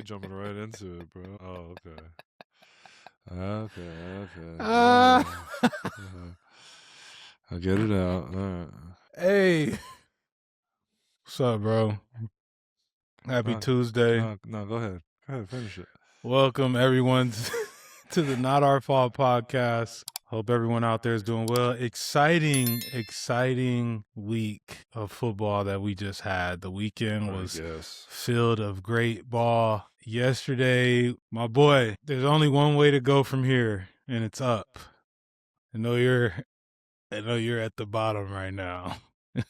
jumping right into it, bro. Oh, okay. Okay. I'll get it out. All right. Hey. What's up, bro? Happy Tuesday. No, go ahead. Go ahead, finish it. Welcome, everyone, to the Not Our Fault podcast. Hope everyone out there is doing well. Exciting week of football that we just had. The weekend was filled of great ball. Yesterday, my boy, there's only one way to go from here, and it's up. I know you're at the bottom right now,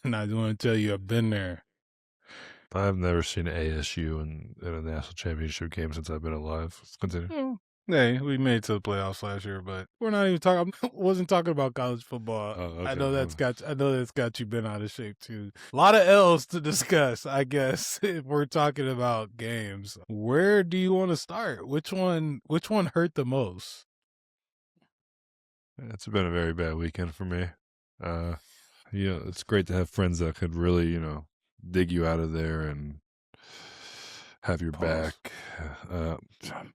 and I want to tell you I've been there. I've never seen ASU in a national championship game since I've been alive. Let's continue. Hey, we made it to the playoffs last year, but we're not even talking. I wasn't talking about college football. Okay. I know that's got you been out of shape too. A lot of L's to discuss, I guess. If we're talking about games, where do you want to start? Which one hurt the most? It's been a very bad weekend for me. It's great to have friends that could really, dig you out of there and have your back.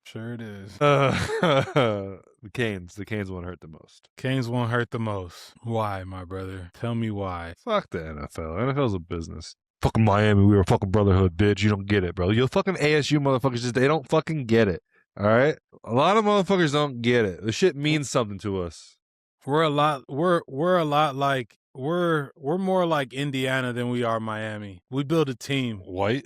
Sure it is. The Canes won't hurt the most. Canes won't hurt the most. Why, my brother? Tell me why. Fuck the NFL. NFL's a business. Fucking Miami, we were a fucking brotherhood, bitch. You don't get it, bro. You fucking ASU motherfuckers, they don't fucking get it. All right? A lot of motherfuckers don't get it. The shit means something to us. We're more like Indiana than we are Miami. We build a team. White?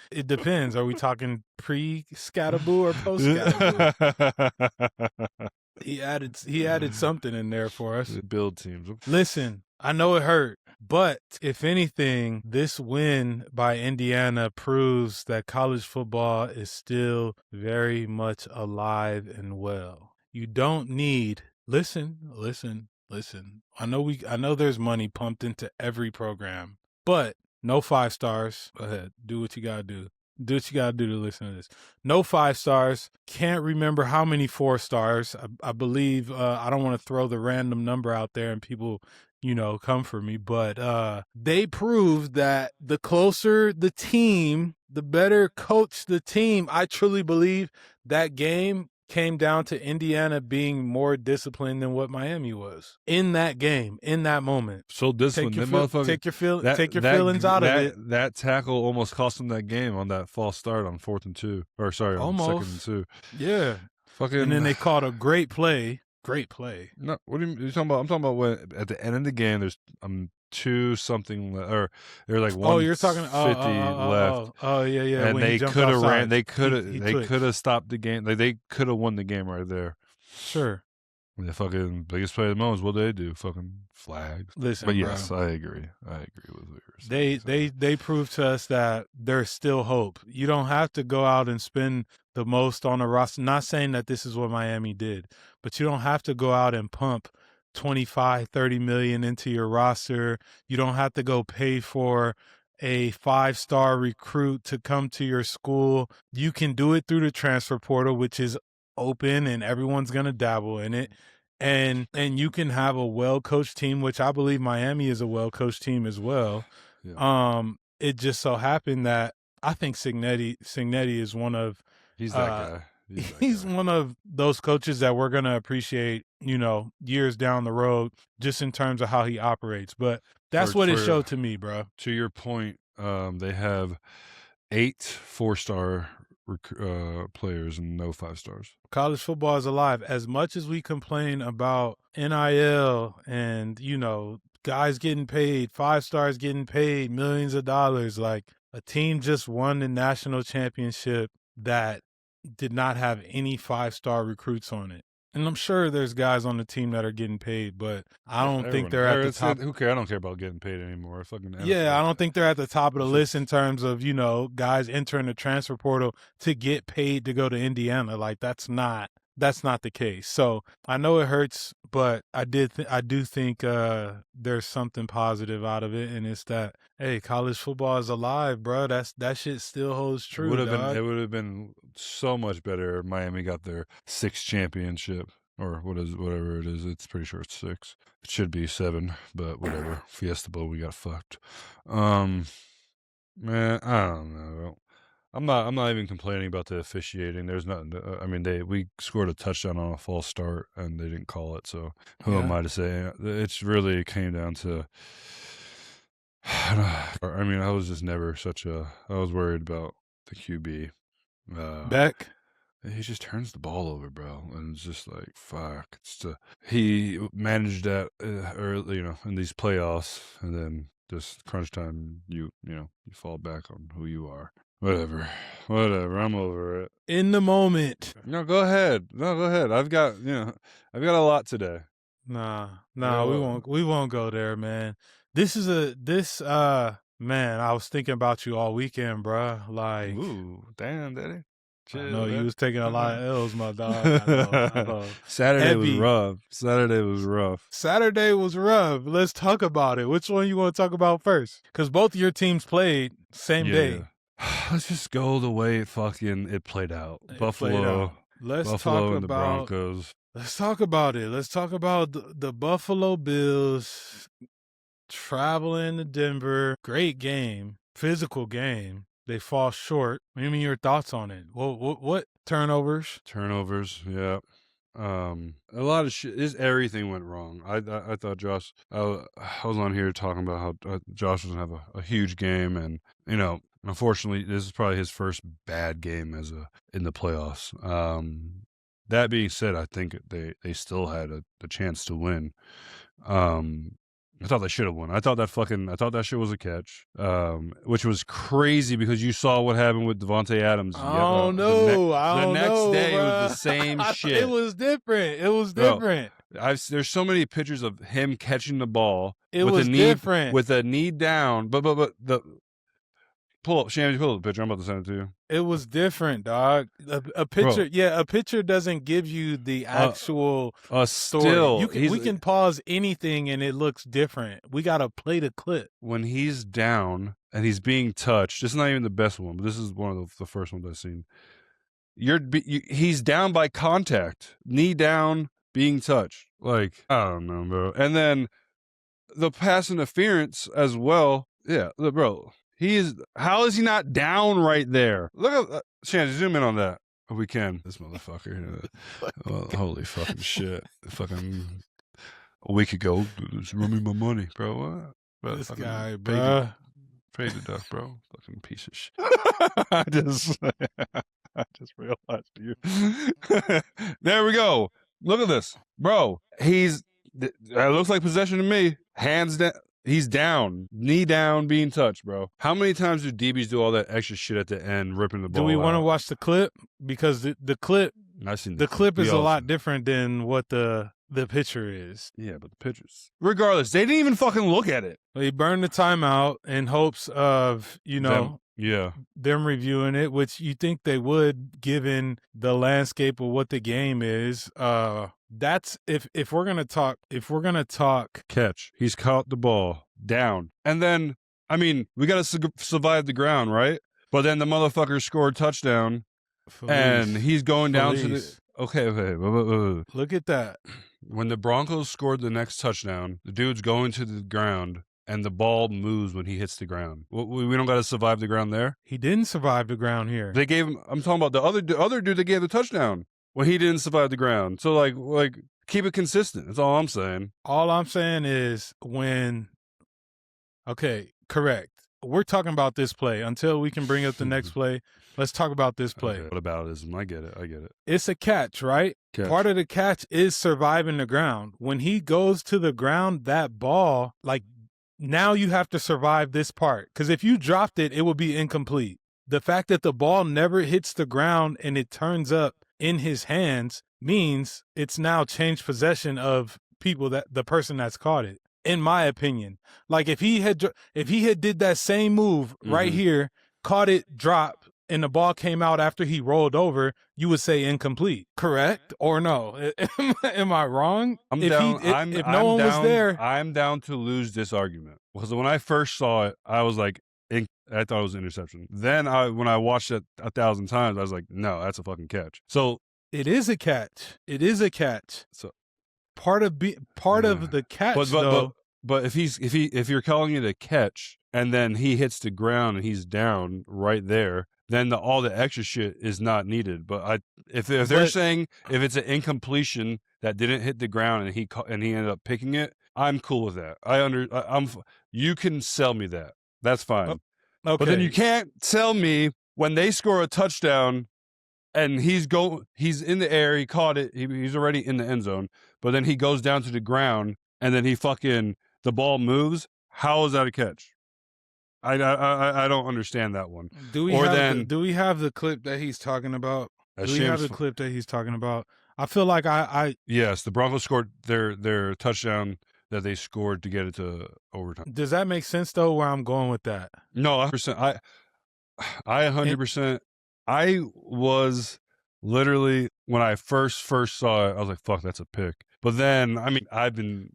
It depends. Are we talking pre-Scattaboo or post-Scattaboo? He added something in there for us. Build teams. Listen, I know it hurt, but if anything, this win by Indiana proves that college football is still very much alive and well. You don't need, listen. I know there's money pumped into every program, but no 5 stars. Go ahead. Do what you got to do. Do what you got to do to listen to this. No 5 stars. Can't remember how many 4 stars. I believe, I don't want to throw the random number out there and people, come for me, but they proved that the closer the team, the better coach the team. I truly believe that game came down to Indiana being more disciplined than what Miami was in that game, in that moment. So disciplined. Take your feelings out of it. That tackle almost cost them that game on that false start on 4th and 2. Or sorry, on 2nd and 2. Yeah. And then they called a great play. Great play. No, what are you talking about? I'm talking about when at the end of the game there's 2 something or they're like 150 left. Oh yeah. And they could have ran. They could have stopped the game. Like they could have won the game right there. Sure. The fucking biggest play of the moment is what they do. Fucking flags. Listen, but yes, bro, I agree with what you're saying. They proved to us that there's still hope. You don't have to go out and spend the most on a roster. Not saying that this is what Miami did, but you don't have to go out and pump 25, 30 million into your roster. You don't have to go pay for a 5-star recruit to come to your school. You can do it through the transfer portal, which is open and everyone's going to dabble in it. And you can have a well-coached team, which I believe Miami is a well-coached team as well. Yeah. It just so happened that I think Cignetti is one of he's that guy. He's one of those coaches that we're going to appreciate, years down the road, just in terms of how he operates. But that's what it showed to me, bro. To your point, they have 8 4-star players and no 5 stars. College football is alive. As much as we complain about NIL and, guys getting paid, 5 stars getting paid millions of dollars, like a team just won the national championship that did not have any 5-star recruits on it. And I'm sure there's guys on the team that are getting paid, but I don't think they're at the top. Who cares? I don't care about getting paid anymore. I don't think they're at the top of the list in terms of, guys entering the transfer portal to get paid to go to Indiana. Like that's not the case. So I know it hurts, but I do think there's something positive out of it, and it's that, hey, college football is alive, bro. That shit still holds true. It would have been so much better if Miami got their 6th championship, or whatever it is. It's pretty sure it's 6. It should be 7, but whatever. Fiesta Bowl, we got fucked. Man, I don't know. I'm not even complaining about the officiating. There's nothing. I mean, we scored a touchdown on a false start and they didn't call it. So who am I to say? It's really came down to. I mean, I was just never I was worried about the QB. Beck. He just turns the ball over, bro, and it's just like fuck. He managed that early, in these playoffs, and then just crunch time, you fall back on who you are. Whatever. I'm over it. In the moment. No, go ahead. I've got a lot today. Nah, we won't go there, man. Man, I was thinking about you all weekend, bruh. Like, ooh, damn, daddy. I know you was taking a lot of L's, my dog. I know. Saturday was rough. Saturday was rough. Let's talk about it. Which one you want to talk about first? Because both of your teams played same day. Let's just go the way it played out. Buffalo and the Broncos. Let's talk about it. Let's talk about the Buffalo Bills traveling to Denver. Great game. Physical game. They fall short. Give me your thoughts on it. What turnovers? Yeah. A lot of shit. Everything went wrong. I thought Josh. I was on here talking about how Josh was gonna have a huge game, and unfortunately, this is probably his first bad game in the playoffs. That being said, I think they still had a chance to win. I thought they should have won. I thought that shit was a catch, which was crazy because you saw what happened with Devontae Adams. I don't know. The next day, it was the same shit. It was different. There's so many pictures of him catching the ball. It was different. With a knee down. But pull up, Shammy, pull up the picture. I'm about to send it to you. It was different, dog. A picture, a picture doesn't give you the actual story. We can pause anything and it looks different. We got to play the clip. When he's down and he's being touched, this is not even the best one, but this is one of the first ones I've seen. He's down by contact, knee down, being touched. Like, I don't know, bro. And then the pass interference as well. Yeah, bro. How is he not down right there? Look at Shannon, zoom in on that if we can. This motherfucker. Holy fucking shit. Fucking a week ago, just run me my money, bro. What? This guy, bro. Paid the duck, bro. Fucking piece of shit. I just realized you. There we go. Look at this. Bro, it looks like possession to me. Hands down. He's down, knee down, being touched, bro. How many times do DBs do all that extra shit at the end, ripping the ball? Do we want to watch the clip? Because the clip, is a lot different than what the picture is. Yeah, but the pictures. Regardless, they didn't even fucking look at it. They burned the timeout in hopes of, them reviewing it, which you think they would, given the landscape of what the game is. That's if we're gonna talk catch. He's caught the ball down, and then we gotta survive the ground, right? But then the motherfucker scored touchdown, and he's going down to the. Okay. Look at that. When the Broncos scored the next touchdown, the dude's going to the ground, and the ball moves when he hits the ground. We don't got to survive the ground there. He didn't survive the ground here. They gave him. I'm talking about the other dude that gave the touchdown. Well, he didn't survive the ground. So, like, keep it consistent. That's all I'm saying. All I'm saying is correct. We're talking about this play. Until we can bring up the next play, let's talk about this play. Okay, what about it? I get it. It's a catch, right? Part of the catch is surviving the ground. When he goes to the ground, that ball, now you have to survive this part. Because if you dropped it, it would be incomplete. The fact that the ball never hits the ground and it turns up in his hands means it's now changed possession of the person that's caught it, in my opinion. Like if he had did that same move right here, caught it, drop, and the ball came out after he rolled over, you would say incomplete. Correct or no? Am I wrong? If no one was there, I'm down to lose this argument, because when I first saw it, I was like, I thought it was an interception. Then when I watched it 1,000 times, I was like, no, that's a fucking catch. So it is a catch. So part of the catch, but if you're calling it a catch and then he hits the ground and he's down right there, then all the extra shit is not needed. But if they're saying if it's an incompletion that didn't hit the ground and he ended up picking it, I'm cool with that. You can sell me that. That's fine. Okay. But then you can't tell me when they score a touchdown and he's in the air, he caught it, he's already in the end zone, but then he goes down to the ground and then the ball moves. How is that a catch? I don't understand that one. Do we have the clip that he's talking about? I feel like yes, the Broncos scored their touchdown that they scored to get it to overtime. Does that make sense though? Where I'm going with that? No, 100%. I 100%. I was literally when I first saw it, I was like, "Fuck, that's a pick." But then, I mean, I've been.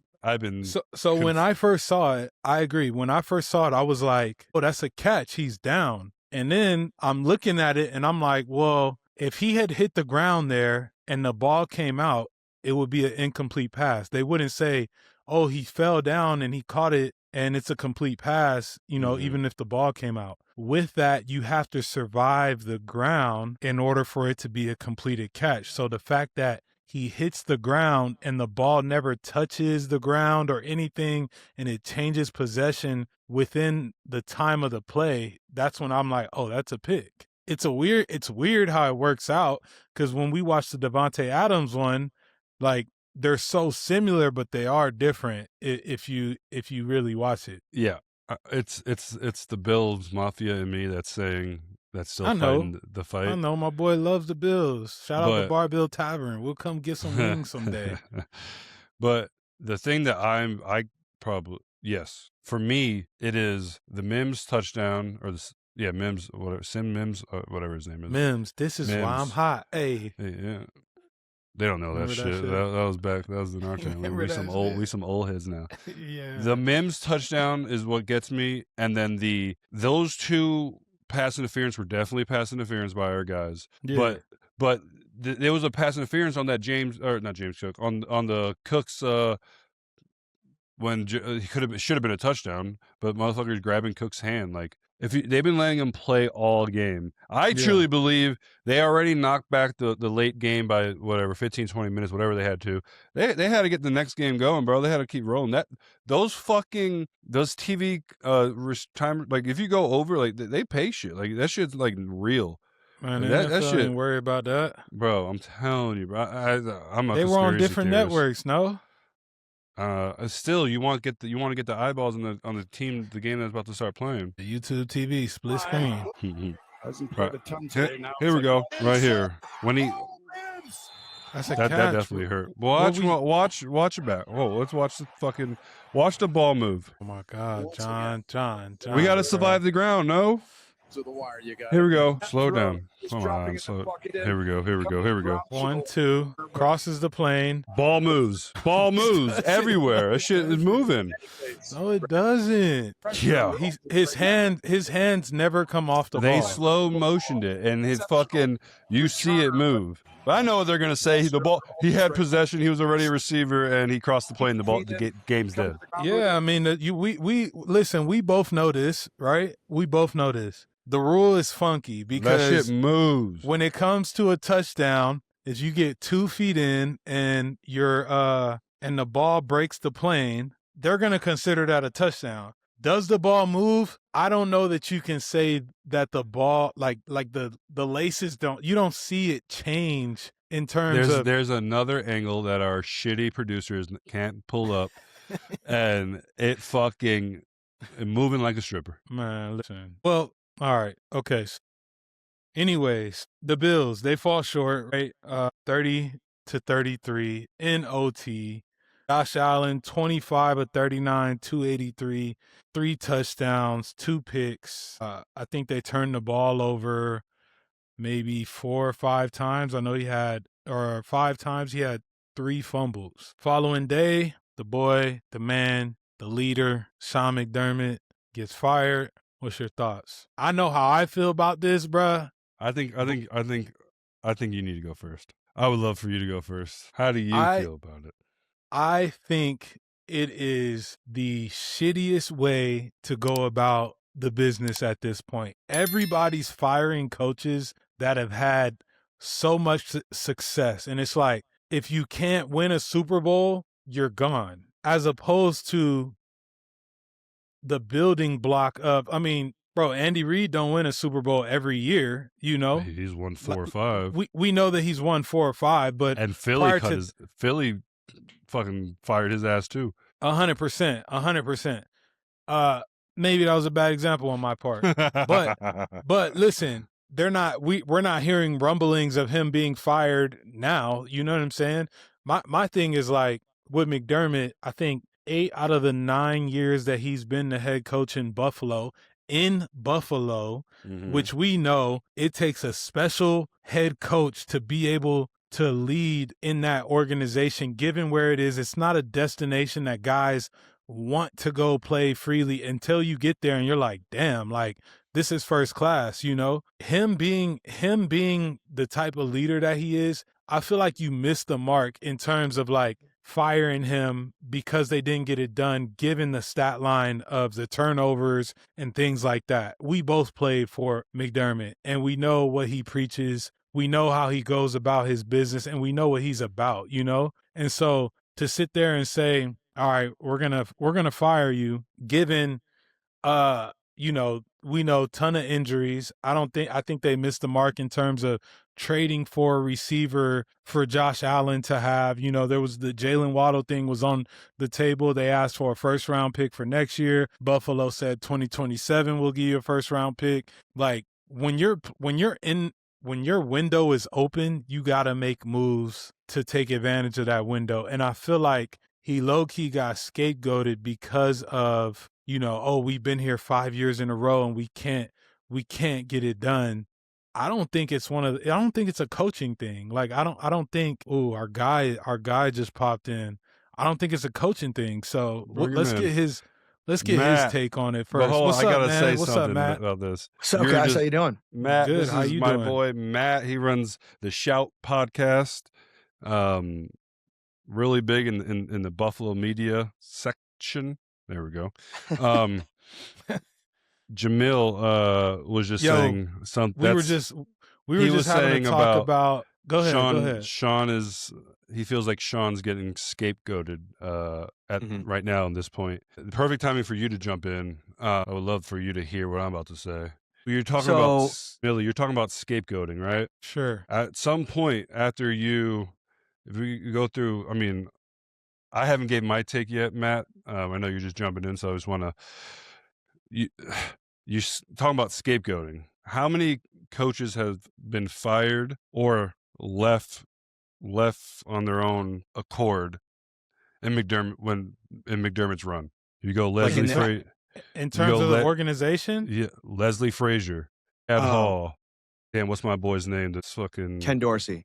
So when I first saw it, I agree. When I first saw it, I was like, "Oh, that's a catch. He's down." And then I'm looking at it, and I'm like, "Well, if he had hit the ground there and the ball came out, it would be an incomplete pass." They wouldn't say, "Oh, he fell down and he caught it and it's a complete pass," even if the ball came out. With that, you have to survive the ground in order for it to be a completed catch. So the fact that he hits the ground and the ball never touches the ground or anything and it changes possession within the time of the play, that's when I'm like, oh, that's a pick. It's weird how it works out, because when we watch the Devontae Adams one, like, they're so similar, but they are different if you really watch it. Yeah. It's the Bills Mafia in me that's saying that's still fighting the fight. I know my boy loves the Bills. Shout out to Barbell Tavern. We'll come get some wings someday. But the thing that for me, it is the Mims touchdown Mims, whatever his name is. Mims, this is why I'm hot. Hey. Yeah. They don't know that shit. That was back. That was in our time. We some old heads now. Yeah. The Mims touchdown is what gets me, and then those two pass interference were definitely pass interference by our guys. Yeah. But there was a pass interference on that not James Cook on the Cooks when he should have been a touchdown, but motherfuckers grabbing Cook's hand like. They've been letting him play all game. I truly believe they already knocked back the late game by whatever 15, 20 minutes, whatever they had to. They had to get the next game going, bro. They had to keep rolling. Those TV time, like if you go over, like they pay shit. Like that shit's like real. Man, that shit. Ain't worry about that, bro. I'm telling you, bro. I'm not. They were on different networks, no. Still, you want to get the eyeballs on the team, the game that's about to start playing. The YouTube TV split screen. Right. Here we go, right here. When that definitely hurt. Watch it back. Oh, let's watch the ball move. Oh my God, John. We got to survive the ground. No. Here we go. Slow down. Come on. Here we go. 1, 2. Crosses the plane. Ball moves everywhere. That shit is moving. No, it doesn't. Yeah. His hands never come off the ball. They slow motioned it, and you see it move. But I know what they're gonna say. The ball. He had possession. He was already a receiver, and he crossed the plane. The game's dead. Yeah, I mean, we listen. We both know this, right? We both know this. The rule is funky because that shit moves. When it comes to a touchdown, is you get 2 feet in and and the ball breaks the plane, they're gonna consider that a touchdown. Does the ball move? I don't know that you can say that the ball like the laces you don't see it change in terms of. There's another angle that our shitty producers can't pull up, and it fucking moving like a stripper. Man, listen. Well. All right. Okay. Anyways, the Bills, they fall short, right? 30-33 in OT. Josh Allen, 25 of 39, 283, 3 touchdowns, 2 picks. I think they turned the ball over maybe 4 or 5 times. I know 5 times he had 3 fumbles. Following day, the boy, the man, the leader, Sean McDermott gets fired. What's your thoughts? I know how I feel about this, bruh. I think you need to go first. I would love for you to go first. How do you feel about it? I think it is the shittiest way to go about the business at this point. Everybody's firing coaches that have had so much success. And it's like, if you can't win a Super Bowl, you're gone. As opposed to the building block of, I mean, bro, Andy Reid don't win a Super Bowl every year, you know? He's won 4 or 5. We know that he's won 4 or 5, but and Philly Philly fucking fired his ass too. 100%, 100%. Maybe that was a bad example on my part. But listen, we're not hearing rumblings of him being fired now. You know what I'm saying? My thing is like with McDermott, I think 8 out of the 9 years that he's been the head coach in Buffalo, which we know it takes a special head coach to be able to lead in that organization, given where it is. It's not a destination that guys want to go play freely until you get there and you're like, damn, like this is first class, you know? Him being the type of leader that he is, I feel like you missed the mark in terms of like firing him because they didn't get it done, given the stat line of the turnovers and things like that. We both played for McDermott and we know what he preaches. We know how he goes about his business and we know what he's about, you know? And so to sit there and say, all right, we're gonna fire you, given you know, we know ton of injuries. I think they missed the mark in terms of trading for a receiver for Josh Allen to have. You know, there was the Jalen Waddle thing was on the table. They asked for a first round pick for next year. Buffalo said 2027 we'll give you a first round pick. Like when your window is open, you gotta make moves to take advantage of that window. And I feel like he low-key got scapegoated because of, you know, oh, we've been here 5 years in a row and we can't get it done. I don't think it's a coaching thing. Like I don't think, oh, our guy just popped in. I don't think it's a coaching thing. So let's get his take on it first. What's up, I gotta man? say What's something up, Matt? about this. What's up, guys? How you doing? Matt, Good. this How is you my doing? boy Matt. He runs the Shout podcast. Really big in the Buffalo media section. There we go. Jamil was just saying something. We were just having a talk about. Go ahead. Sean he feels like Sean's getting scapegoated right now at this point. The perfect timing for you to jump in. I would love for you to hear what I'm about to say. You're talking about Millie. You're talking about scapegoating, right? Sure. At some point after if we go through, I mean, I haven't gave my take yet, Matt. I know you're just jumping in, so I just want to. You talking about scapegoating. How many coaches have been fired or left on their own accord in McDermott's run? You go Leslie Frazier. In terms of the organization? Yeah, Leslie Frazier, Ed Hall. Damn, what's my boy's name? That's fucking Ken Dorsey.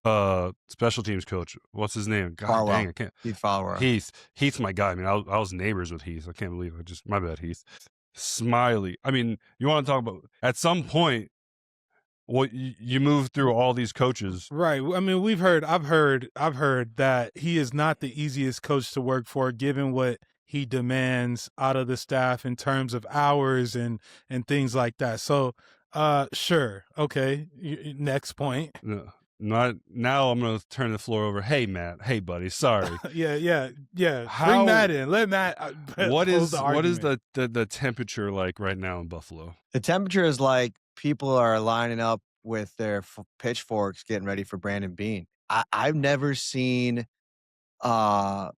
Special teams coach. What's his name? God Farwell. dang, I can't. Heath Farwell. Heath's my guy. I mean, I was neighbors with Heath. I can't believe it. My bad, Heath. Smiley. I mean, you want to talk about at some point. Well, you move through all these coaches, right? I mean, I've heard that he is not the easiest coach to work for, given what he demands out of the staff in terms of hours and things like that. So, sure, okay. Next point. Not now. I'm going to turn the floor over. Hey, Matt. Hey, buddy. Sorry. yeah. Bring Matt in. Let Matt. What is the temperature like right now in Buffalo? The temperature is like people are lining up with their pitchforks, getting ready for Brandon Beane. I've never seen a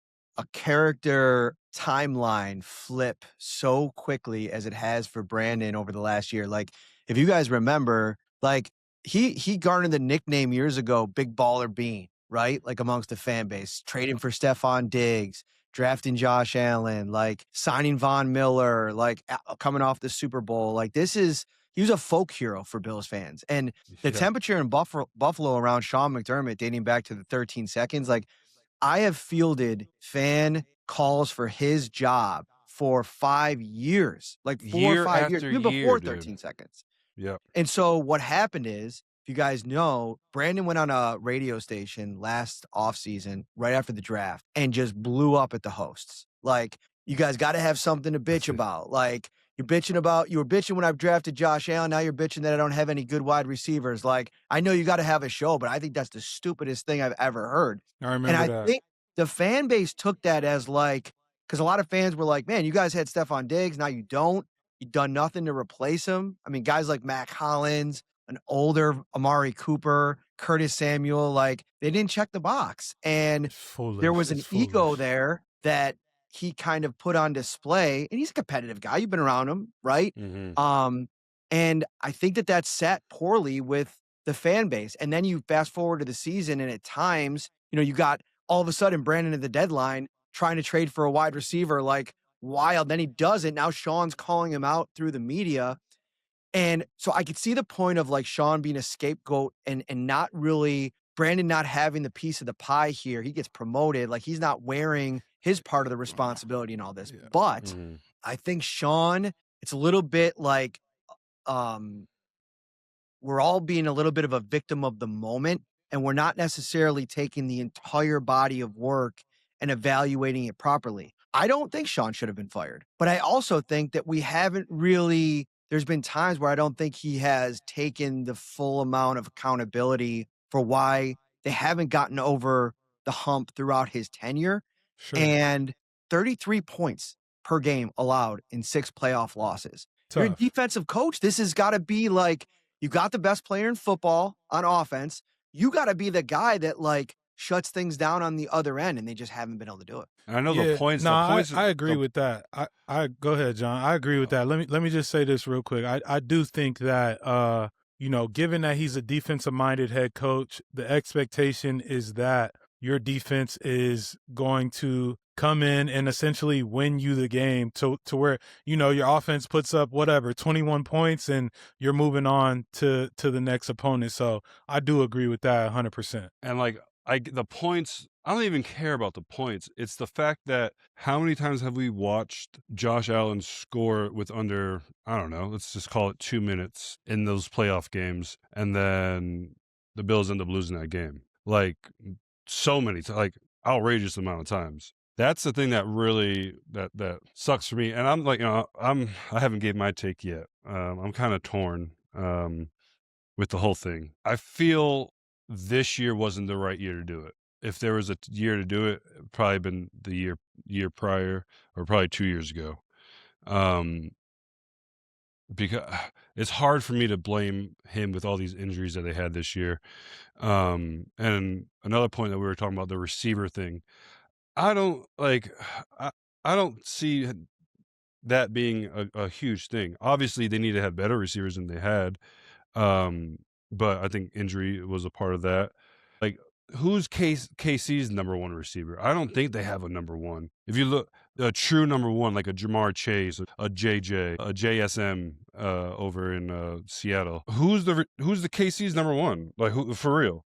character timeline flip so quickly as it has for Brandon over the last year. Like, if you guys remember, like he garnered the nickname years ago, Big Baller Beane, right? Like amongst the fan base, trading for Stephon Diggs, drafting Josh Allen, like signing Von Miller, like coming off the Super Bowl. Like he was a folk hero for Bills fans. And the temperature in Buffalo around Sean McDermott dating back to the 13 seconds, like I have fielded fan calls for his job for 5 years, like 4 or 5 years, even before 13 seconds. Yeah. And so what happened is, if you guys know, Brandon went on a radio station last offseason, right after the draft, and just blew up at the hosts. Like, You guys got to have something to bitch about. Like, you were bitching when I drafted Josh Allen. Now you're bitching that I don't have any good wide receivers. Like, I know you got to have a show, but I think that's the stupidest thing I've ever heard. I remember And I that. think the fan base took that as like, because a lot of fans were like, man, you guys had Stephon Diggs. Now you don't. You've done nothing to replace him. I mean, guys like Mac Hollins, an older Amari Cooper, Curtis Samuel, like, they didn't check the box. And It's foolish. there was an It's ego foolish. there that he kind of put on display, and he's a competitive guy. You've been around him, right? And I think that that's sat poorly with the fan base. And then you fast forward to the season, and at times, you got all of a sudden Brandon at the deadline trying to trade for a wide receiver, like, wild. Then he doesn't. Now Sean's calling him out through the media. And so I could see the point of like Sean being a scapegoat and not really Brandon not having the piece of the pie here. He gets promoted. Like, he's not wearing his part of the responsibility in all this. Yeah. But I think Sean, it's a little bit like we're all being a little bit of a victim of the moment, and we're not necessarily taking the entire body of work and evaluating it properly. I don't think Sean should have been fired, but I also think that we haven't really, there's been times where I don't think he has taken the full amount of accountability for why they haven't gotten over the hump throughout his tenure. Sure. And 33 points per game allowed in 6 playoff losses. You're a Tough. defensive coach. This has got to be like, you got the best player in football on offense. You got to be the guy that like shuts things down on the other end, and they just haven't been able to do it. I know the points. No, the points I agree with that. I go ahead, John. I agree with that. Let me just say this real quick. I do think that given that he's a defensive minded head coach, the expectation is that your defense is going to come in and essentially win you the game to where, your offense puts up 21 points and you're moving on to the next opponent. So I do agree with that 100%. And like, the points, I don't even care about the points. It's the fact that how many times have we watched Josh Allen score with under, I don't know, let's just call it 2 minutes in those playoff games, and then the Bills end up losing that game. Like, so many, like, outrageous amount of times. That's the thing that really that sucks for me. And I'm like, I haven't gave my take yet. I'm kind of torn with the whole thing. I feel this year wasn't the right year to do it. If there was a year to do it, it'd probably been the year prior, or probably 2 years ago. Because it's hard for me to blame him with all these injuries that they had this year. And another point that we were talking about, the receiver thing. I don't see that being a huge thing. Obviously, they need to have better receivers than they had. But I think injury was a part of that. Like, who's KC's number one receiver? I don't think they have a number one. If you look, a true number one, like a Jamar Chase, a JJ, a JSM over in Seattle. Who's the KC's number one? Like, who, for real?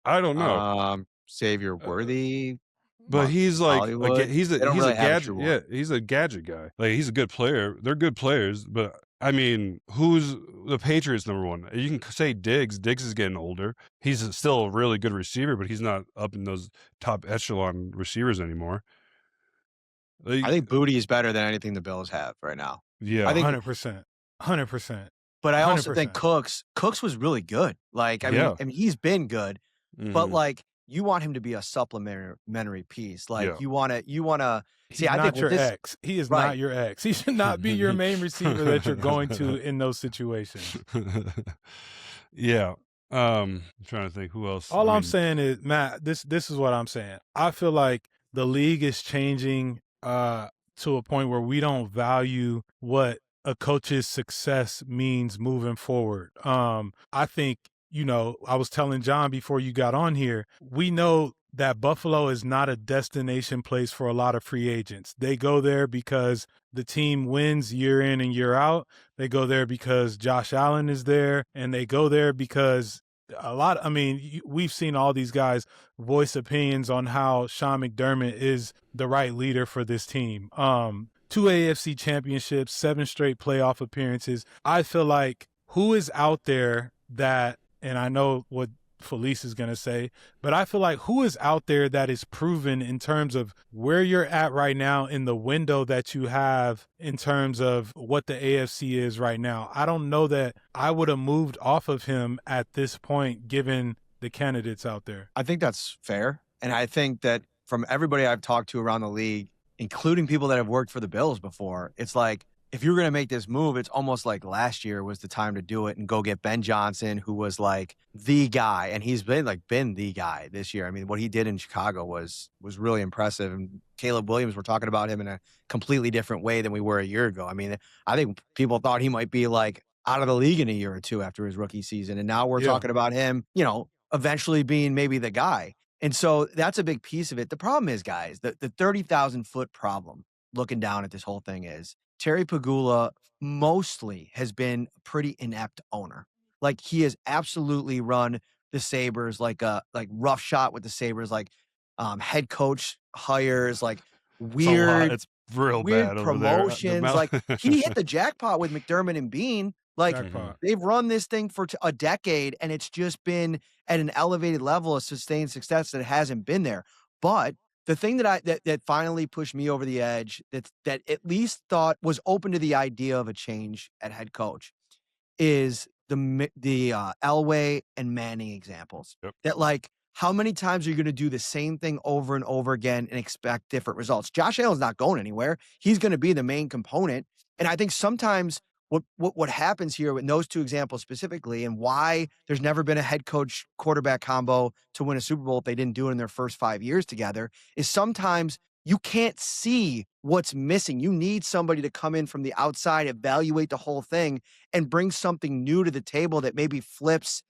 I don't know. Xavier Worthy. But he's like, he's a gadget. Yeah, He's a gadget guy. Like, he's a good player. They're good players, but I mean, who's the Patriots number one? You can say Diggs. Diggs is getting older. He's still a really good receiver, but he's not up in those top echelon receivers anymore. I think Booty is better than anything the Bills have right now. Yeah, I think 100%. But I also 100%. think Cooks was really good. Like, I mean, he's been good, but like, you want him to be a supplementary piece. Like, you want to see. I think your ex. He is not your ex. He should not be your main receiver that you're going to in those situations. Yeah. I'm trying to think who else. All I'm saying is, Matt, this is what I'm saying. I feel like the league is changing to a point where we don't value what a coach's success means moving forward. I think, I was telling John before you got on here, we know that Buffalo is not a destination place for a lot of free agents. They go there because the team wins year in and year out. They go there because Josh Allen is there, and they go there because we've seen all these guys voice opinions on how Sean McDermott is the right leader for this team. 2 AFC championships, 7 straight playoff appearances. I feel like who is out there that, and I know what Felice is going to say, but I feel like who is out there that is proven in terms of where you're at right now in the window that you have in terms of what the AFC is right now. I don't know that I would have moved off of him at this point, given the candidates out there. I think that's fair. And I think that from everybody I've talked to around the league, including people that have worked for the Bills before, it's like, if you're going to make this move, it's almost like last year was the time to do it and go get Ben Johnson, who was like the guy. And he's been the guy this year. I mean, what he did in Chicago was really impressive. And Caleb Williams, we're talking about him in a completely different way than we were a year ago. I mean, I think people thought he might be like out of the league in a year or two after his rookie season. And now we're talking about him, eventually being maybe the guy. And so that's a big piece of it. The problem is, guys, the 30,000-foot problem looking down at this whole thing is Terry Pagula mostly has been a pretty inept owner. Like, he has absolutely run the Sabres like rough shot with the Sabres, like head coach hires, like weird, it's real weird bad over promotions. there. Like, he hit the jackpot with McDermott and Bean. Like, they've run this thing for a decade, and it's just been at an elevated level of sustained success that hasn't been there. But the thing that finally pushed me over the edge, that at least thought was open to the idea of a change at head coach, is the Elway and Manning examples. Yep. That, like, how many times are you going to do the same thing over and over again and expect different results? Josh Allen's not going anywhere. He's going to be the main component. And I think sometimes what happens here with those two examples specifically, and why there's never been a head coach quarterback combo to win a Super Bowl if they didn't do it in their first 5 years together, is sometimes you can't see what's missing. You need somebody to come in from the outside, evaluate the whole thing, and bring something new to the table that maybe flips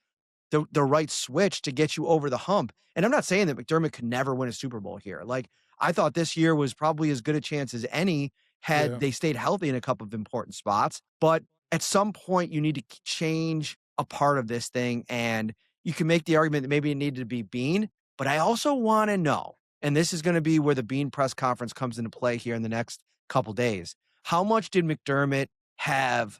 the right switch to get you over the hump. And I'm not saying that McDermott could never win a Super Bowl here. Like, I thought this year was probably as good a chance as any had they stayed healthy in a couple of important spots. But at some point, you need to change a part of this thing. And you can make the argument that maybe it needed to be Bean. But I also want to know, and this is going to be where the Bean press conference comes into play here in the next couple days, how much did McDermott have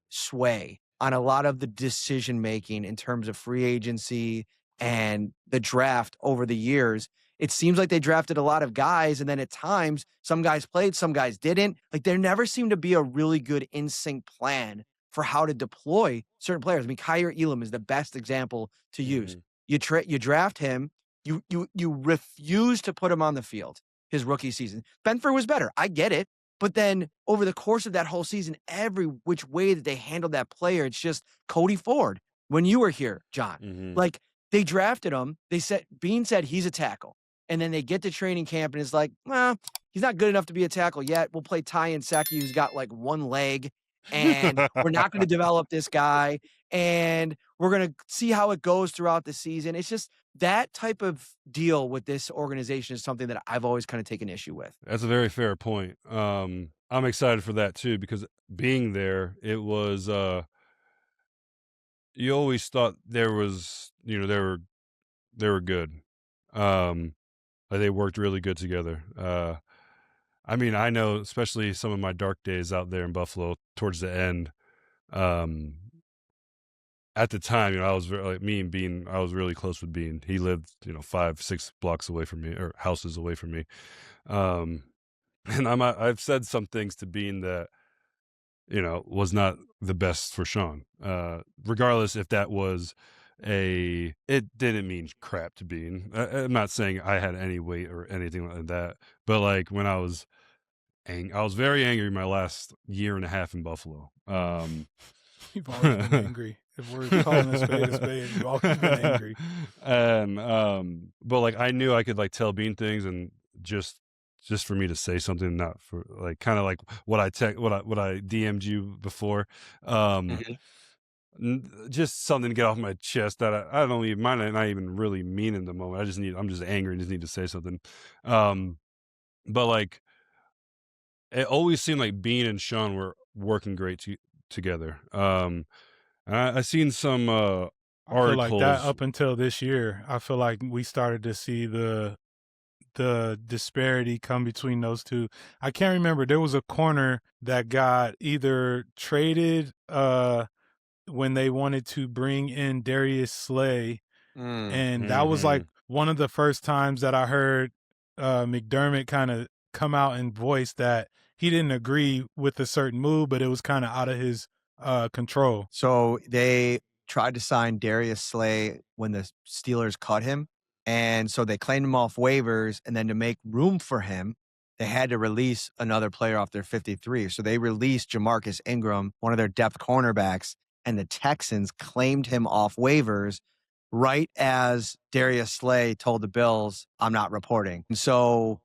sway on a lot of the decision-making in terms of free agency and the draft over the years? It seems like they drafted a lot of guys, and then at times some guys played, some guys didn't. Like, there never seemed to be a really good in-sync plan for how to deploy certain players. I mean, Kyer Elam is the best example to use. You draft him, you refuse to put him on the field his rookie season. Benford was better. I get it. But then over the course of that whole season, every which way that they handled that player, it's just Cody Ford. When you were here, John, like, they drafted him. Bean said he's a tackle. And then they get to training camp and it's like, well, he's not good enough to be a tackle yet. We'll play Ty Nsekhe, who's got like one leg, and we're not going to develop this guy. And we're going to see how it goes throughout the season. It's just that type of deal with this organization is something that I've always kind of taken issue with. That's a very fair point. I'm excited for that too, because being there, it was, you always thought there was, they were good. They worked really good together. I mean, I know, especially some of my dark days out there in Buffalo towards the end, at the time, I was me and Bean, I was really close with Bean. He lived, 5-6 blocks away from me, or houses away from me. And I've said some things to Bean that, was not the best for Sean. Regardless if that was it didn't mean crap to Bean. I'm not saying I had any weight or anything like that, but like, when I was very angry my last year and a half in Buffalo. You've always been angry. If we're calling a spade, you've always been angry. And but like, I knew I could like tell Bean things, and just for me to say something, not for like, kind of like what I DM'd you before. Just something to get off my chest that I don't even mind, not even really mean in the moment. I'm just angry and just need to say something. But like, it always seemed like Bean and Sean were working great together. And I seen some articles. I feel like that up until this year. I feel like we started to see the disparity come between those two. I can't remember. There was a corner that got either traded when they wanted to bring in Darius Slay, And that was like one of the first times that I heard McDermott kind of come out and voice that he didn't agree with a certain move, but it was kind of out of his control. So they tried to sign Darius Slay when the Steelers cut him. And so they claimed him off waivers. And then to make room for him, they had to release another player off their 53. So they released Jamarcus Ingram, one of their depth cornerbacks, and the Texans claimed him off waivers right as Darius Slay told the Bills, I'm not reporting. And so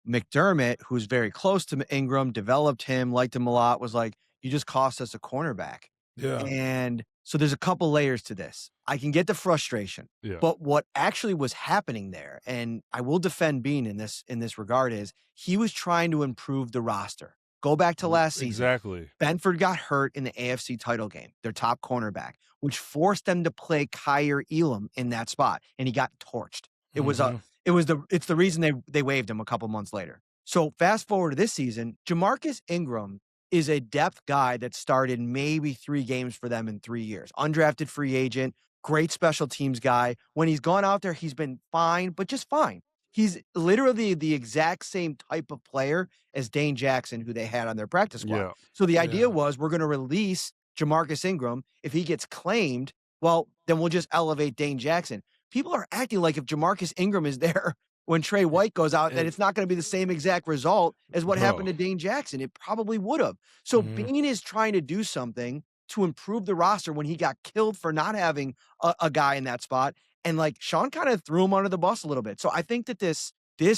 McDermott, who's very close to Ingram, developed him, liked him a lot, was like, you just cost us a cornerback. Yeah. And so there's a couple layers to this. I can get the frustration, but what actually was happening there, and I will defend Bean in this regard, is he was trying to improve the roster. Go back to last season. Exactly. Benford got hurt in the AFC title game, their top cornerback, which forced them to play Kyer Elam in that spot, and he got torched. It's the reason they waived him a couple months later. So fast forward to this season, Jamarcus Ingram is a depth guy that started maybe 3 games for them in 3 years. Undrafted free agent, great special teams guy. When he's gone out there, he's been fine, but just fine. He's literally the exact same type of player as Dane Jackson, who they had on their practice squad. Yeah. So the idea was we're going to release Jamarcus Ingram. If he gets claimed, well, then we'll just elevate Dane Jackson. People are acting like if Jamarcus Ingram is there when Trey White goes out, that it's not going to be the same exact result as what happened to Dane Jackson. It probably would have. So Bean is trying to do something to improve the roster when he got killed for not having a guy in that spot. And like Sean kind of threw him under the bus a little bit. So I think that this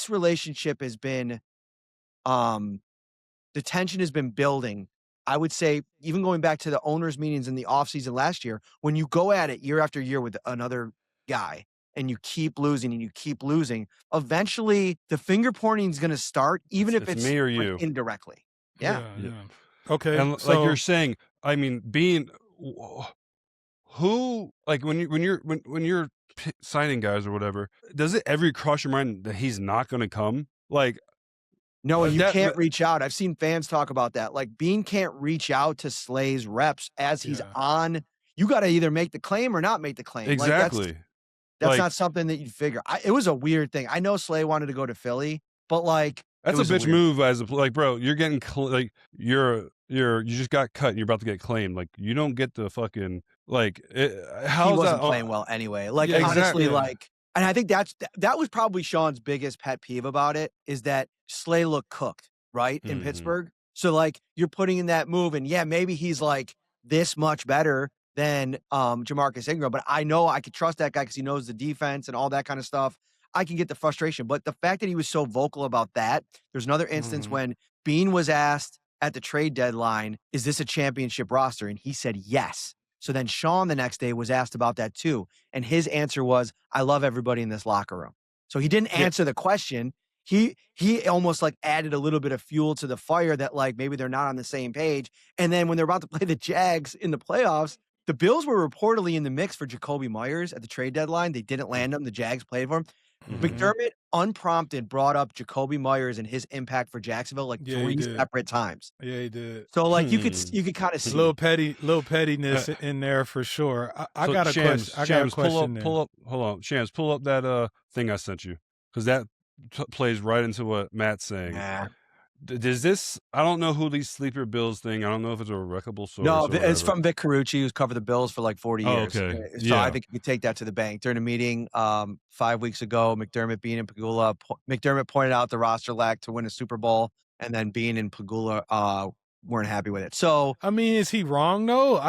relationship has been, the tension has been building. I would say even going back to the owners' meetings in the offseason last year, when you go at it year after year with another guy, and you keep losing and you keep losing, eventually the finger pointing is going to start, even if it's me or like you indirectly. Yeah. Okay. And so, like you're saying, I mean, who, like when you're signing guys or whatever, does it ever cross your mind that he's not going to come? Like, no, and you can't reach out. I've seen fans talk about that. Like Bean can't reach out to Slay's reps as he's on. You got to either make the claim or not make the claim. Exactly. Like, that's not something that you'd figure. It was a weird thing. I know Slay wanted to go to Philly, but like that's a bitch move as like, bro, you're getting like you just got cut and you're about to get claimed. Like you don't get the fucking like. How he wasn't playing well anyway. Like honestly, like, and I think that was probably Sean's biggest pet peeve about it is that Slay looked cooked right in Pittsburgh. So like you're putting in that move, and maybe he's like this much better than Jamarcus Ingram, but I know I could trust that guy because he knows the defense and all that kind of stuff. I can get the frustration, but the fact that he was so vocal about that, there's another instance when Bean was asked at the trade deadline, is this a championship roster? And he said yes. So then Sean the next day was asked about that too. And his answer was, I love everybody in this locker room. So he didn't answer the question. He almost like added a little bit of fuel to the fire that like maybe they're not on the same page. And then when they're about to play the Jags in the playoffs, the Bills were reportedly in the mix for Jacoby Myers at the trade deadline. They didn't land him. The Jags played for him. McDermott, unprompted, brought up Jacoby Myers and his impact for Jacksonville like 3 separate times. Yeah, he did. So like you could kind of see little pettiness in there for sure. I got a question. I got a question. Pull up. Hold on, Shams. Pull up that thing I sent you because that plays right into what Matt's saying. Does this? I don't know who these sleeper Bills thing. I don't know if it's a reputable source. No, it's from Vic Carucci, who's covered the Bills for like 40 years. Okay. So I think you could take that to the bank. During a meeting 5 weeks ago, McDermott, Bean, and Pagula, McDermott pointed out the roster lack to win a Super Bowl, and then Bean and Pagula weren't happy with it. So I mean, is he wrong? No,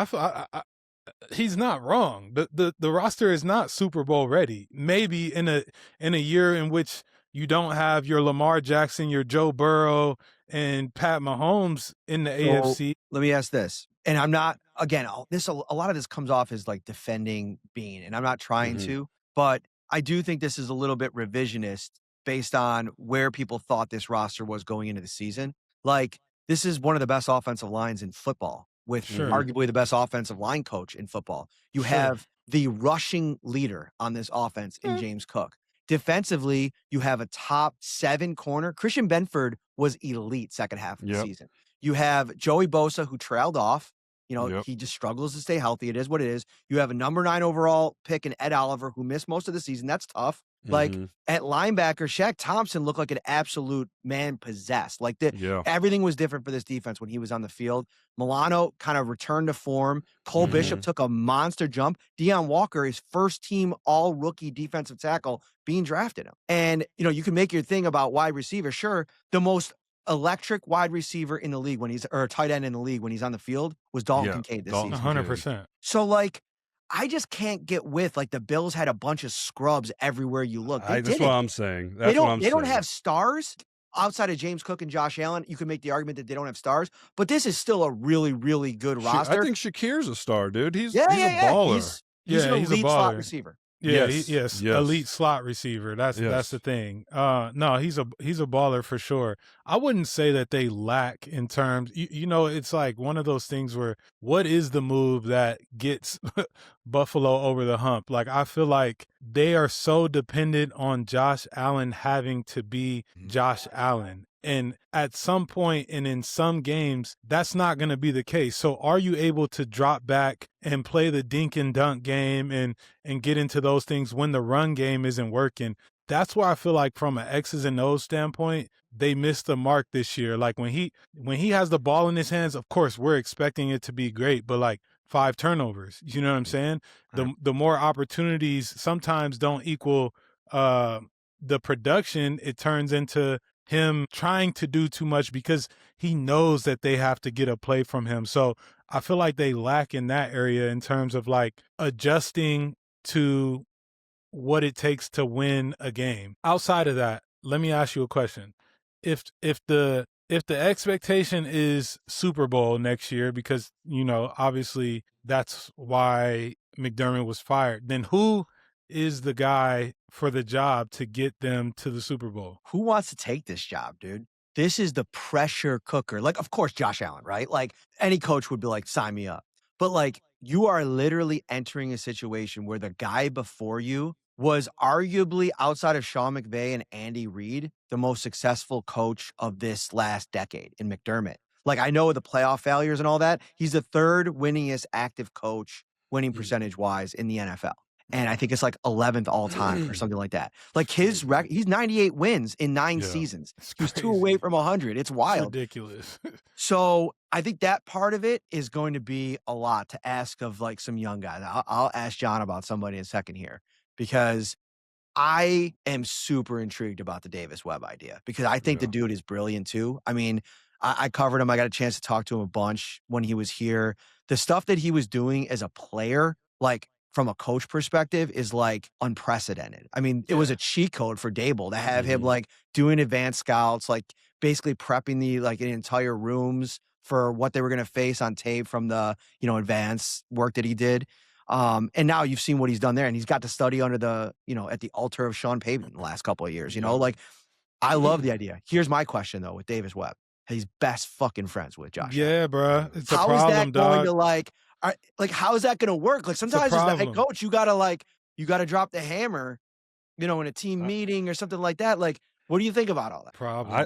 he's not wrong. The roster is not Super Bowl ready. Maybe in a year in which you don't have your Lamar Jackson, your Joe Burrow, and Pat Mahomes in the AFC. Let me ask this, and I'm not, again, a lot of this comes off as like defending Bean, and I'm not trying to, but I do think this is a little bit revisionist based on where people thought this roster was going into the season. Like, this is one of the best offensive lines in football with arguably the best offensive line coach in football. You have the rushing leader on this offense in James Cook. Defensively, you have a top 7 corner. Christian Benford was elite second half of the season. You have Joey Bosa, who trailed off. You know, Yep. he just struggles to stay healthy. It is what it is. You have a number 9 overall pick in Ed Oliver, who missed most of the season. That's tough. Like Mhm. at linebacker, Shaq Thompson looked like an absolute man possessed. Like Yeah. everything was different for this defense when he was on the field. Milano kind of returned to form. Cole Bishop took a monster jump. Deion Walker is first team all rookie defensive tackle being drafted him. And, you know, you can make your thing about wide receiver. Sure, the most electric wide receiver in the league or tight end in the league when he's on the field was Dalton Kincaid this Dalton season. 100%. So, like, I just can't get with, like, the Bills had a bunch of scrubs everywhere you look. They That's didn't. what I'm saying. They don't have stars outside of James Cook and Josh Allen. You can make the argument that they don't have stars, but this is still a really, really good roster. I think Shakir's a star, dude. He's a yeah. baller. He's an he's a elite slot baller. receiver. Yeah, Yes. elite slot receiver. That's the thing. No, he's a baller for sure. I wouldn't say that they lack in terms. You know, it's like one of those things where what is the move that gets Buffalo over the hump? Like I feel like they are so dependent on Josh Allen having to be Josh Allen. And at some point and in some games, that's not going to be the case. So are you able to drop back and play the dink and dunk game and get into those things when the run game isn't working? That's why I feel like from an X's and O's standpoint, they missed the mark this year. Like when he has the ball in his hands, of course, we're expecting it to be great, but like 5 turnovers, you know what I'm saying? The more opportunities sometimes don't equal the production. It turns into him trying to do too much because he knows that they have to get a play from him. So I feel like they lack in that area in terms of like adjusting to what it takes to win a game. Outside of that, let me ask you a question. If the expectation is Super Bowl next year, because, you know, obviously that's why McDermott was fired, then who is the guy for the job to get them to the Super Bowl? Who wants to take this job, dude? This is the pressure cooker. Like, of course, Josh Allen, right? Like, any coach would be like, sign me up. But, like, you are literally entering a situation where the guy before you was arguably, outside of Sean McVay and Andy Reid, the most successful coach of this last decade in McDermott. Like, I know the playoff failures and all that. He's the 3rd winningest active coach, winning percentage-wise, in the NFL. And I think it's like 11th all time or something like that. Like his record, he's 98 wins in 9 seasons. He's 2 away from 100. It's wild. It's ridiculous. So I think that part of it is going to be a lot to ask of like some young guys. I'll ask John about somebody in a second here because I am super intrigued about the Davis Webb idea because I think the dude is brilliant too. I mean, I covered him. I got a chance to talk to him a bunch when he was here. The stuff that he was doing as a player, like, from a coach perspective is like unprecedented. I mean, it was a cheat code for Dable to have him like doing advanced scouts, like basically prepping the entire rooms for what they were going to face on tape from the, you know, advanced work that he did. And now you've seen what he's done there and he's got to study under the, you know, at the altar of Sean Payton the last couple of years, you know, like I love the idea. Here's my question though, with Davis Webb. He's best fucking friends with Josh. Yeah, bro. It's a how problem, is that dog. going to like how is that going to work? Like sometimes as the head coach, you gotta drop the hammer, you know, in a team meeting or something like that. Like, what do you think about all that? Problem.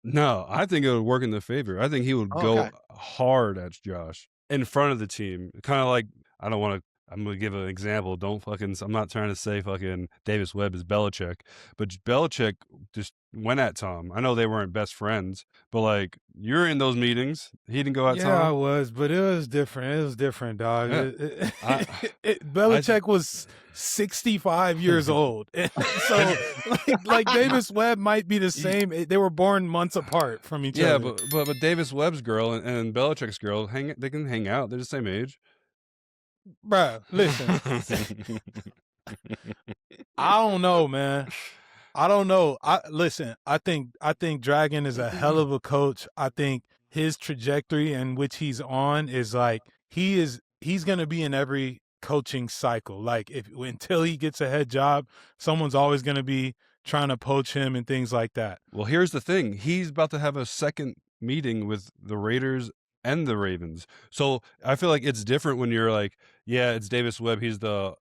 No, I think it would work in the favor. I think he would go hard at Josh in front of the team. Kind of like, I'm going to give an example. I'm not trying to say fucking Davis Webb is Belichick, but Belichick just went at Tom. I know they weren't best friends, but like, you're in those meetings. He didn't go at Tom. Yeah, I was, but it was different. It was different, dog. Yeah. Belichick was 65 years old. So like Davis Webb might be the same. They were born months apart from each other. Yeah, but Davis Webb's girl and Belichick's girl, they can hang out. They're the same age. Bruh, listen. I don't know, man. I don't know. I think Dragon is a hell of a coach. I think his trajectory in which he's on is like he's gonna be in every coaching cycle. Like until he gets a head job, someone's always gonna be trying to poach him and things like that. Well, here's the thing. He's about to have a second meeting with the Raiders and the Ravens. So I feel like it's different when you're like, yeah, it's Davis Webb. He's the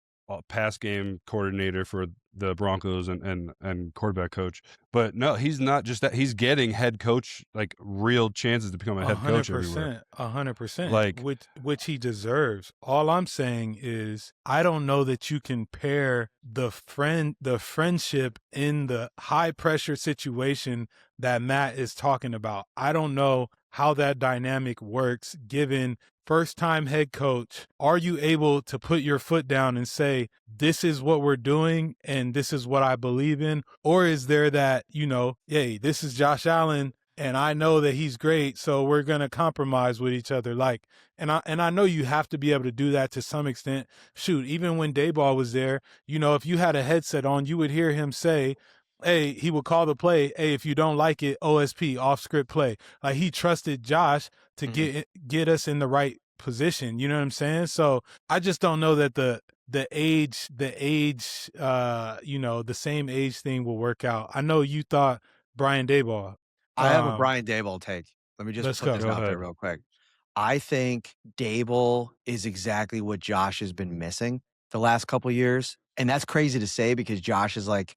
pass game coordinator for the Broncos and quarterback coach. But no, he's not just that. He's getting head coach, like real chances to become a head coach everywhere. 100%, Like, which he deserves. All I'm saying is, I don't know that you can pair the friendship in the high pressure situation that Matt is talking about. I don't know how that dynamic works given first-time head coach. Are you able to put your foot down and say, this is what we're doing and this is what I believe in? Or is there that, hey, this is Josh Allen and I know that he's great, so we're going to compromise with each other. Like, and I know you have to be able to do that to some extent. Shoot, even when Dayball was there, if you had a headset on, you would hear him say, hey, he would call the play, hey, if you don't like it, OSP, off script play. Like, he trusted Josh to get us in the right position. You know what I'm saying? So I just don't know that the age, the same age thing will work out. I know you thought Brian Daboll. I have a Brian Daboll take. Let me just put this out there real quick. I think Daboll is exactly what Josh has been missing the last couple of years. And that's crazy to say because Josh is like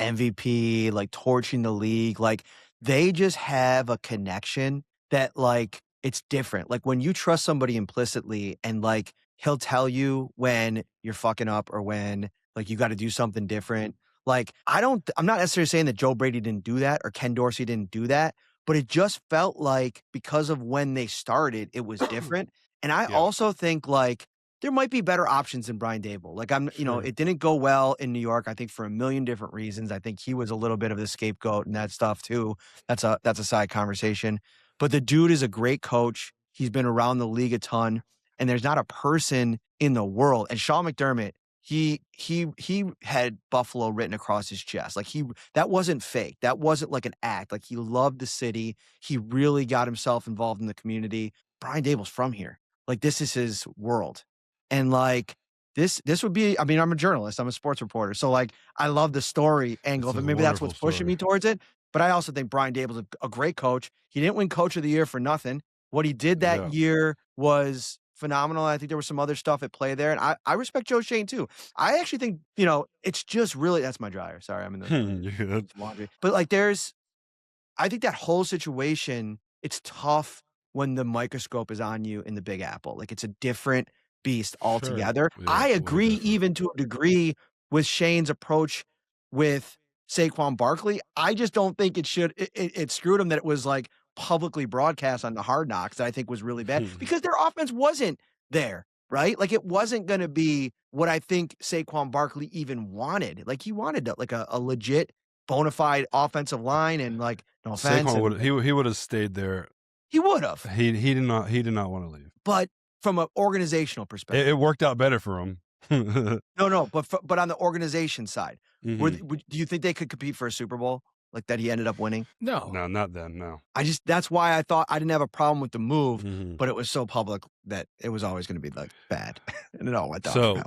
MVP, like torching the league. Like, they just have a connection that, like, it's different. Like, when you trust somebody implicitly and, like, he'll tell you when you're fucking up or when, like, you got to do something different. Like, I'm not necessarily saying that Joe Brady didn't do that or Ken Dorsey didn't do that, but it just felt like because of when they started, it was different. And I also think, like, there might be better options than Brian Daboll. Like, it didn't go well in New York, I think, for a million different reasons. I think he was a little bit of the scapegoat and that stuff too. That's a side conversation. But the dude is a great coach. He's been around the league a ton, and there's not a person in the world. And Sean McDermott, he had Buffalo written across his chest. Like, that wasn't fake. That wasn't like an act. Like, he loved the city. He really got himself involved in the community. Brian Daboll's from here. Like, this is his world. And, like, this would be, I mean, I'm a journalist. I'm a sports reporter. So, like, I love the story angle of it. Maybe that's what's pushing me towards it. But I also think Brian Daboll's a great coach. He didn't win Coach of the Year for nothing. What he did that year was phenomenal. I think there was some other stuff at play there. And I respect Joe Schoen too. I actually think, it's just really, that's my dryer. Sorry, I'm in the laundry. But, like, I think that whole situation, it's tough when the microscope is on you in the Big Apple. Like, it's a different beast altogether. Yeah, I agree even to a degree with Shane's approach with Saquon Barkley. I just don't think it screwed him that it was, like, publicly broadcast on the Hard Knocks that I think was really bad because their offense wasn't there, right? Like, it wasn't going to be what I think Saquon Barkley even wanted. Like, he wanted a legit bona fide offensive line and, like, no offense. Saquon he would have stayed there. He would have. He did not want to leave. But from an organizational perspective, it worked out better for him. No, but on the organization side, do you think they could compete for a Super Bowl like that he ended up winning? No, not then. No. That's why I thought I didn't have a problem with the move, but it was so public that it was always going to be, like, bad, and it all went down.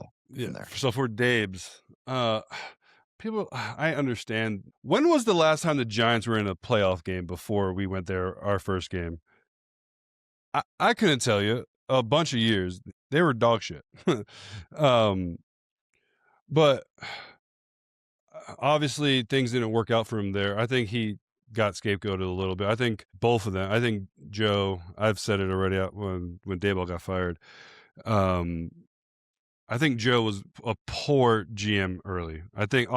So for Dabes, people, I understand. When was the last time the Giants were in a playoff game before we went there, our first game? I couldn't tell you. A bunch of years. They were dog shit. But obviously things didn't work out for him there. I think he got scapegoated a little bit. I think both of them. I think Joe, I've said it already when Daboll got fired. I think Joe was a poor GM early. I think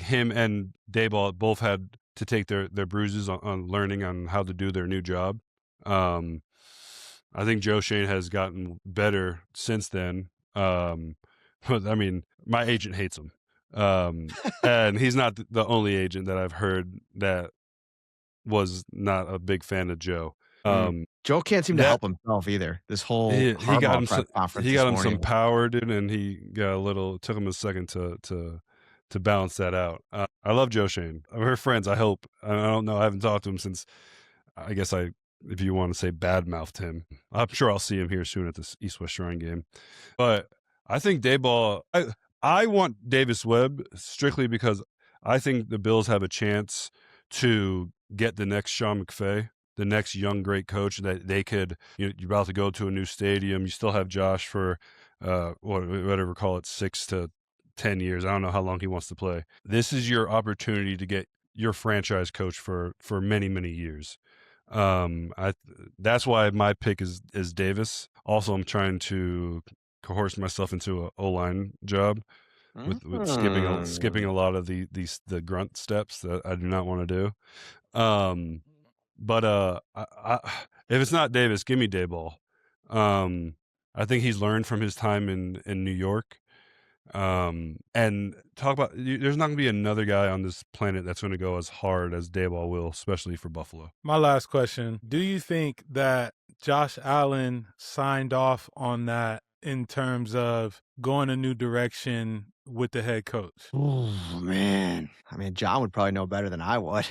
him and Daboll both had to take their bruises on learning on how to do their new job. I think Joe Schoen has gotten better since then. But I mean, my agent hates him. And he's not the only agent that I've heard that was not a big fan of Joe. Joe can't seem to help himself either. This whole he got him some power, dude, and he got took him a second to balance that out. I love Joe Schoen. We're friends, I hope. I don't know. I haven't talked to him since, I guess if you want to say badmouthed him. I'm sure I'll see him here soon at this East-West Shrine game. But I think Daboll, I want Davis Webb strictly because I think the Bills have a chance to get the next Sean McVay, the next young great coach that they could, you're about to go to a new stadium. You still have Josh for whatever, call it 6 to 10 years. I don't know how long he wants to play. This is your opportunity to get your franchise coach for many, many years. That's why my pick is Davis. Also, I'm trying to coerce myself into a O-line job with skipping a lot of the grunt steps that I do not want to do. But if it's not Davis, give me Dayball. I think he's learned from his time in New York. And talk about, there's not going to be another guy on this planet that's going to go as hard as Dayball will, especially for Buffalo. My last question: do you think that Josh Allen signed off on that in terms of going a new direction with the head coach? Oh man, I mean, John would probably know better than I would.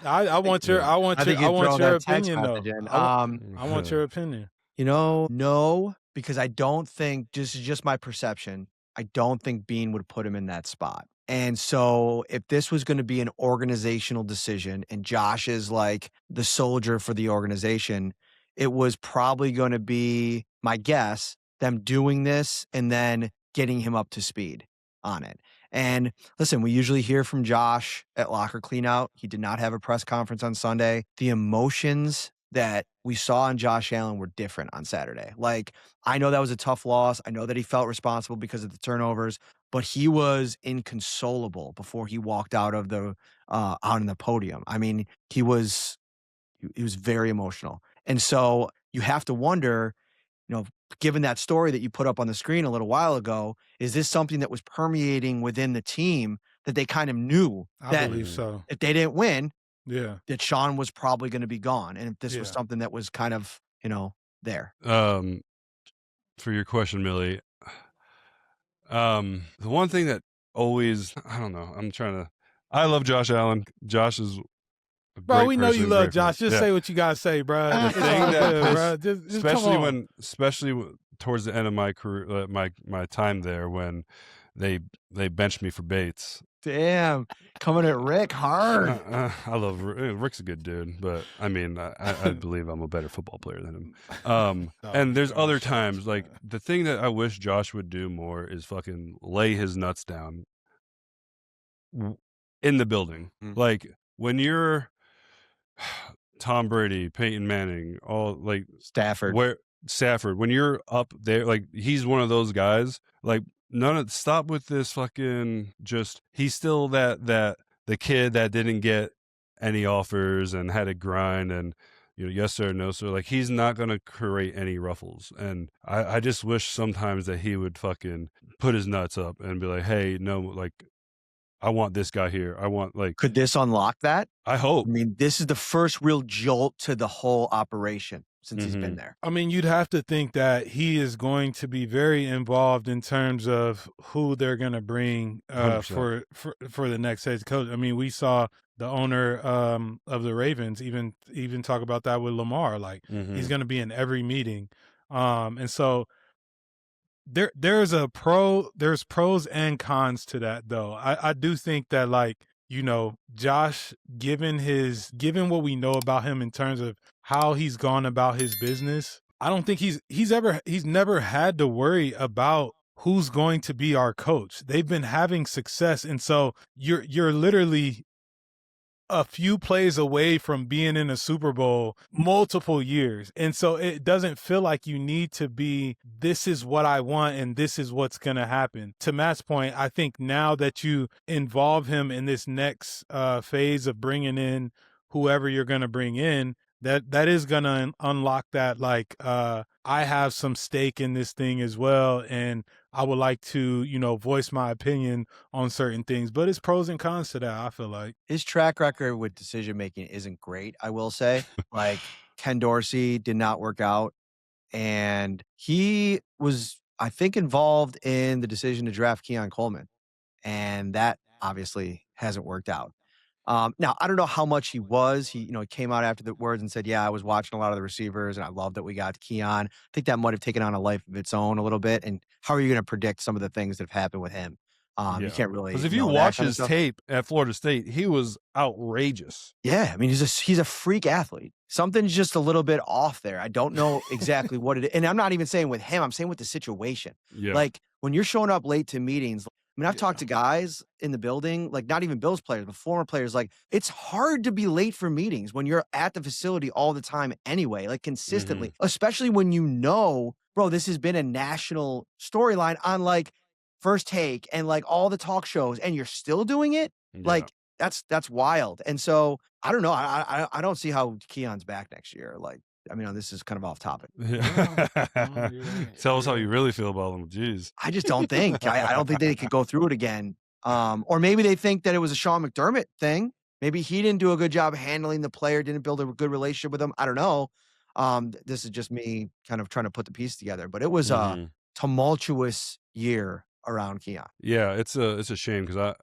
I want your opinion though. I want your opinion. No, because I don't think, this is just my perception, I don't think Bean would put him in that spot. And so if this was going to be an organizational decision and Josh is like the soldier for the organization, it was probably going to be, my guess, them doing this and then getting him up to speed on it. And listen, we usually hear from Josh at locker cleanout. He did not have a press conference on Sunday. The emotions that we saw in Josh Allen were different on Saturday. Like, I know that was a tough loss. I know that he felt responsible because of the turnovers, but he was inconsolable before he walked out of the out on the podium. I mean, he was very emotional. And so you have to wonder, given that story that you put up on the screen a little while ago, is this something that was permeating within the team that they kind of knew I believe so. If they didn't win, that Sean was probably going to be gone, and if this was something that was kind of, there. For your question, Millie, the one thing that always, I don't know, I love Josh Allen. Josh is a bro, great we know person, you love Josh. Just say what you gotta say, bro. The thing that just especially towards the end of my career, my time there, when they benched me for Bates. Damn, coming at Rick hard. I love Rick's a good dude, but I mean, I believe I'm a better football player than him. And there's other times, like, the thing that I wish Josh would do more is fucking lay his nuts down in the building. Like, when you're Tom Brady, Peyton Manning, all like Stafford, when you're up there, like, he's one of those guys. Like, stop with this fucking, just, he's still the kid that didn't get any offers and had to grind and, yes sir, no sir. Like, he's not going to create any ruffles. And I just wish sometimes that he would fucking put his nuts up and be like, hey, no, like, I want this guy here. I want, like. Could this unlock that? I hope. I mean, this is the first real jolt to the whole operation since he's been there. I mean, you'd have to think that he is going to be very involved in terms of who they're going to bring for the next head coach. I mean, we saw the owner of the Ravens even talk about that with Lamar. Like, he's going to be in every meeting, and so there's pros and cons to that, though. I do think that, like, Josh, given what we know about him in terms of how he's gone about his business, I don't think he's never had to worry about who's going to be our coach. They've been having success, and so you're literally a few plays away from being in a Super Bowl multiple years. And so it doesn't feel like you need to be, this is what I want and this is what's going to happen. To Matt's point, I think now that you involve him in this next phase of bringing in whoever you're going to bring in, that is going to unlock that, like, I have some stake in this thing as well, and I would like to, voice my opinion on certain things. But it's pros and cons to that, I feel like. His track record with decision-making isn't great, I will say. Like, Ken Dorsey did not work out, and he was, I think, involved in the decision to draft Keon Coleman, and that obviously hasn't worked out. Now, I don't know how much he was. He came out after the words and said, yeah, I was watching a lot of the receivers and I love that we got Keon. I think that might have taken on a life of its own a little bit. And how are you going to predict some of the things that have happened with him? You can't really, because if you know that watch kind of his stuff. tape at Florida State, he was outrageous. Yeah, I mean, he's a freak athlete. Something's just a little bit off there. I don't know exactly what it is. And I'm not even saying with him, I'm saying with the situation. Yeah, Like when you're showing up late to meetings, I mean, I've Yeah. talked to guys in the building, like not even Bills players, but former players, like it's hard to be late for meetings when you're at the facility all the time anyway, like consistently, especially when you know, bro, this has been a national storyline on like First Take and like all the talk shows and you're still doing it. Yeah. Like that's wild. And so I don't know. I don't see how Keon's back next year. Like, I mean, this is kind of off topic. Yeah. No, you're right. Tell us how You're you right. really feel about him. Jeez. I just don't think. I don't think they could go through it again. Or maybe they think that it was a Sean McDermott thing. Maybe he didn't do a good job handling the player, didn't build a good relationship with him. I don't know. This is just me kind of trying to put the piece together. But it was a tumultuous year around Keon. Yeah, it's a shame because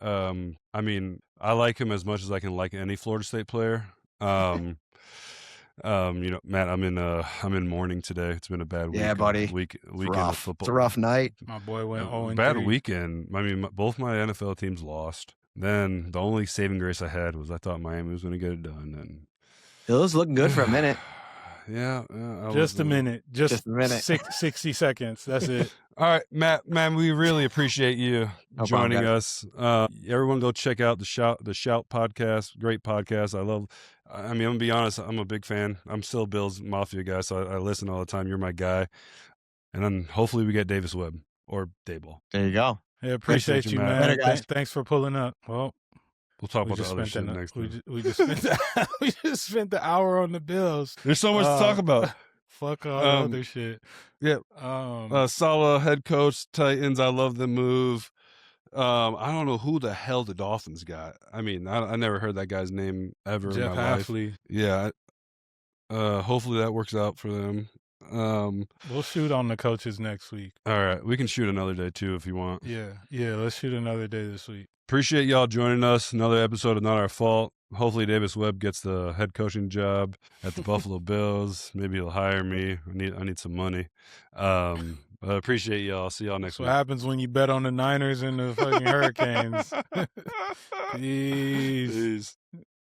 I mean, I like him as much as I can like any Florida State player. You know, Matt, I'm in mourning today. It's been a bad week. Yeah, buddy. Weekend of Rough. football. It's a rough night. My boy went 0-3. Bad weekend. I mean, both my NFL teams lost. Then the only saving grace I had was I thought Miami was going to get it done, and It was looking good for a minute. yeah, Just a minute. Just a minute. 60 seconds. That's it. All right, Matt, man, we really appreciate you No problem, joining guys. us. Everyone go check out the Shout podcast. Great podcast. I mean, I'm gonna be honest, I'm a big fan. I'm still a Bills Mafia guy, so I listen all the time. You're my guy. And then hopefully we get Davis Webb or Dayball. There you go. Yeah, appreciate you, Matt. man. Later, guys. Thanks for pulling up. Well, We'll talk we about the just other spent shit next time. we just spent we just spent the hour on the Bills. There's so much to talk about. Fuck all the other shit. Yeah. Saleh, head coach, Titans. I love the move. I don't know who the hell the Dolphins got. I mean, I never heard that guy's name ever Jeff in my life. Hafley. Yeah. Hopefully that works out for them. We'll shoot on the coaches next week. All right. We can shoot another day too if you want. Yeah, let's shoot another day this week. Appreciate y'all joining us. Another episode of Not Our Fault. Hopefully Davis Webb gets the head coaching job at the Buffalo Bills. Maybe he'll hire me. I need some money. But I appreciate y'all. See y'all next That's what week. happens when you bet on the Niners and the fucking Hurricanes. Peace. Peace.